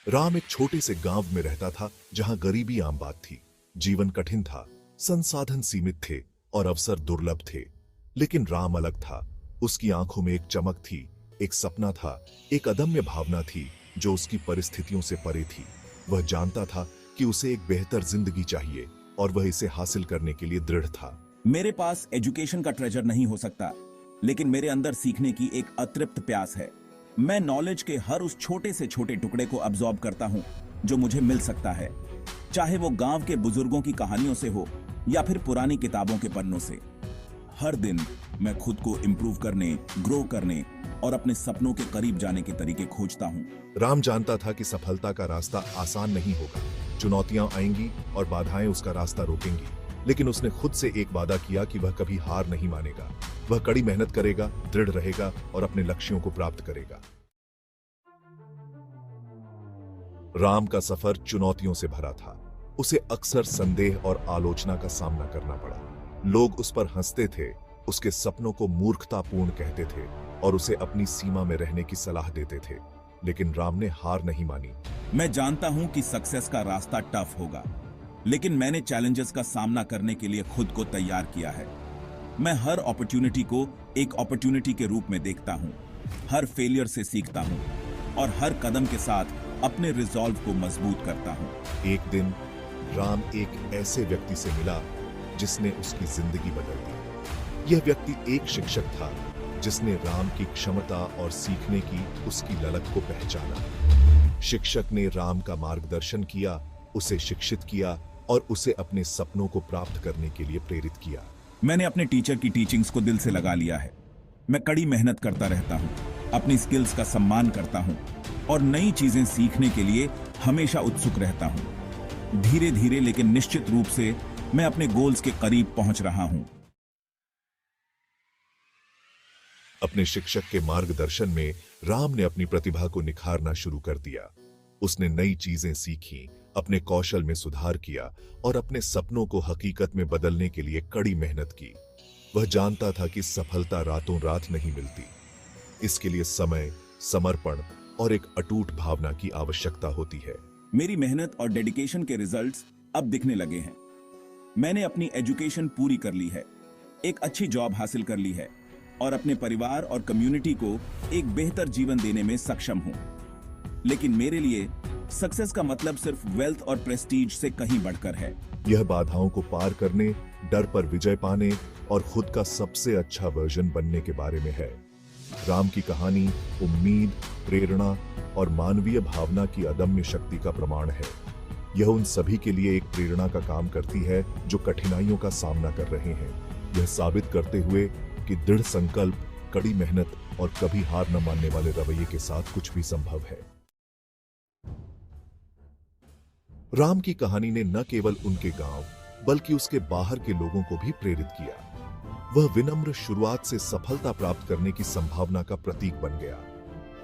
राम एक छोटे से गांव में रहता था जहां गरीबी आम बात थी। जीवन कठिन था, संसाधन सीमित थे और अवसर दुर्लभ थे। लेकिन राम अलग था। उसकी आंखों में एक चमक थी, एक सपना था, एक अदम्य भावना थी जो उसकी परिस्थितियों से परे थी। वह जानता था कि उसे एक बेहतर जिंदगी चाहिए और वह इसे हासिल करने के लिए दृढ़ था। मेरे पास एजुकेशन का ट्रेजर नहीं हो सकता, लेकिन मेरे अंदर सीखने की एक अतृप्त प्यास है। मैं नॉलेज के हर उस छोटे से छोटे टुकड़े को अब्सॉर्ब करता हूं जो मुझे मिल सकता है, चाहे वो गांव के बुजुर्गों की कहानियों से हो या फिर पुरानी किताबों के पन्नों से। हर दिन मैं खुद को इंप्रूव करने, ग्रो करने और अपने सपनों के करीब जाने के तरीके खोजता हूं। राम जानता था कि सफलता का रास्ता आसान नहीं होगा। चुनौतियां आएंगी और बाधाएं उसका रास्ता रोकेंगी, लेकिन उसने खुद से एक वादा किया कि वह कभी हार नहीं मानेगा। वह कड़ी मेहनत करेगा, दृढ़ रहेगा और अपने लक्ष्यों को प्राप्त करेगा। राम का सफर चुनौतियों से भरा था। उसे अक्सर संदेह और आलोचना का सामना करना पड़ा। लोग उस पर हंसते थे, उसके सपनों को मूर्खतापूर्ण कहते थे और उसे अपनी सीमा में रहने की सलाह देते थे। लेकिन राम ने हार नहीं मानी। मैं जानता हूं कि सक्सेस का रास्ता टफ होगा, लेकिन मैंने चैलेंजेस का सामना करने के लिए खुद को तैयार किया है। मैं हर अपॉर्चुनिटी को एक अपॉर्चुनिटी के रूप में देखता हूं, हर फेलियर से सीखता हूं और हर कदम के साथ अपने रिजॉल्व को मजबूत करता हूं। एक दिन राम एक ऐसे व्यक्ति से मिला जिसने उसकी जिंदगी बदल दी। यह व्यक्ति एक शिक्षक था जिसने राम की क्षमता और सीखने की उसकी ललक को पहचाना। शिक्षक ने राम का मार्गदर्शन किया, उसे शिक्षित किया और उसे अपने सपनों को प्राप्त करने के लिए प्रेरित किया। मैंने अपने टीचर की टीचिंग्स को दिल से लगा लिया है। मैं कड़ी मेहनत करता रहता हूं, अपनी स्किल्स का सम्मान करता हूं और नई चीजें सीखने के लिए हमेशा उत्सुक रहता हूं। धीरे धीरे लेकिन निश्चित रूप से मैं अपने गोल्स के करीब पहुंच रहा हूं। अपने शिक्षक के मार्गदर्शन में राम ने अपनी प्रतिभा को निखारना शुरू कर दिया। उसने नई चीजें सीखी, अपने कौशल में सुधार किया और अपने सपनों को हकीकत में बदलने के लिए कड़ी मेहनत की। वह जानता था कि सफलता रातों रात नहीं मिलती। इसके लिए समय, समर्पण और एक अटूट भावना की आवश्यकता होती है। मेरी मेहनत और डेडिकेशन के रिजल्ट्स अब दिखने लगे हैं। मैंने अपनी एजुकेशन पूरी कर ली है, एक अच्छी जॉब हासिल कर ली है और अपने परिवार और कम्युनिटी को एक बेहतर जीवन देने में सक्षम हूं। लेकिन मेरे लिए सक्सेस का मतलब सिर्फ वेल्थ और प्रेस्टीज से कहीं बढ़कर है। यह बाधाओं को पार करने, डर पर विजय पाने और खुद का सबसे अच्छा वर्जन बनने के बारे में है। राम की कहानी उम्मीद, प्रेरणा और मानवीय भावना की अदम्य शक्ति का प्रमाण है। यह उन सभी के लिए एक प्रेरणा का काम करती है जो कठिनाइयों का सामना कर रहे हैं, यह साबित करते हुए कि दृढ़ संकल्प, कड़ी मेहनत और कभी हार न मानने वाले रवैये के साथ कुछ भी संभव है। राम की कहानी ने न केवल उनके गांव बल्कि उसके बाहर के लोगों को भी प्रेरित किया। वह विनम्र शुरुआत से सफलता प्राप्त करने की संभावना का प्रतीक बन गया।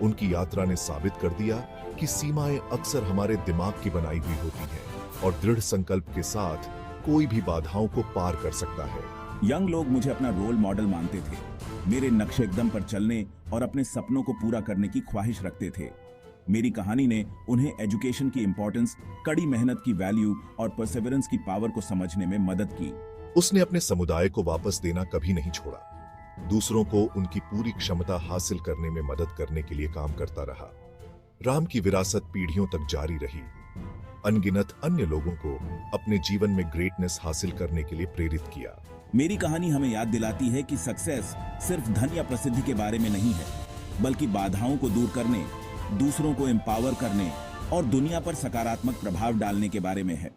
उनकी यात्रा ने साबित कर दिया कि सीमाएं अक्सर हमारे दिमाग की बनाई हुई होती हैं और दृढ़ संकल्प के साथ कोई भी बाधाओं को पार कर सकता है। यंग लोग मुझे अपना रोल मॉडल मानते थे। मेरे नक्शे कदम पर चलने और अपने सपनों को पूरा करने की ख्वाहिश रखते थे। मेरी कहानी ने उन्हें एजुकेशन की इंपॉर्टेंस, कड़ी मेहनत की वैल्यू और परसेवरेंस की पावर को समझने में मदद की। उसने अपने समुदाय को वापस देना कभी नहीं छोड़ा। दूसरों को उनकी पूरी क्षमता हासिल करने में मदद करने के लिए काम करता रहा। राम की विरासत पीढ़ियों तक जारी रही। अनगिनत अन्य लोगों को अपने जीवन में ग्रेटनेस हासिल करने के लिए प्रेरित किया। मेरी कहानी हमें याद दिलाती है कि सक्सेस सिर्फ धन या प्रसिद्धि के बारे में नहीं है, बल्कि बाधाओं को दूर करने, दूसरों को एम्पावर करने और दुनिया पर सकारात्मक प्रभाव डालने के बारे में है।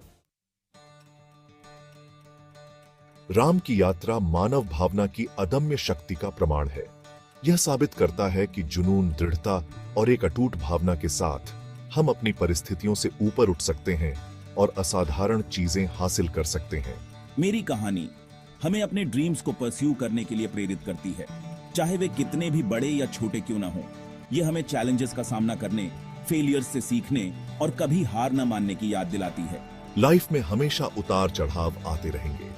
राम की यात्रा मानव भावना की अदम्य शक्ति का प्रमाण है। यह साबित करता है कि जुनून, दृढ़ता और एक अटूट भावना के साथ हम अपनी परिस्थितियों से ऊपर उठ सकते हैं और असाधारण चीजें हासिल कर सकते हैं। मेरी कहानी हमें अपने ड्रीम्स को परस्यू करने के लिए प्रेरित करती है, चाहे वे कितने भी बड़े या छोटे क्यों ना हो। यह हमें चैलेंजेस का सामना करने, फेलियर्स से सीखने और कभी हार न मानने की याद दिलाती है। लाइफ में हमेशा उतार चढ़ाव आते रहेंगे,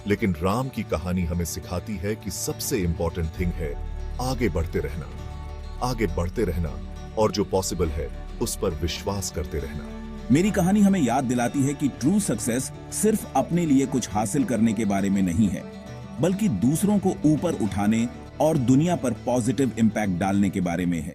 लेकिन राम की कहानी हमें सिखाती है कि सबसे इंपॉर्टेंट थिंग है आगे बढ़ते रहना। आगे बढ़ते रहना और जो पॉसिबल है उस पर विश्वास करते रहना। मेरी कहानी हमें याद दिलाती है कि ट्रू सक्सेस सिर्फ अपने लिए कुछ हासिल करने के बारे में नहीं है, बल्कि दूसरों को ऊपर उठाने और दुनिया पर पॉजिटिव इंपैक्ट डालने के बारे में है।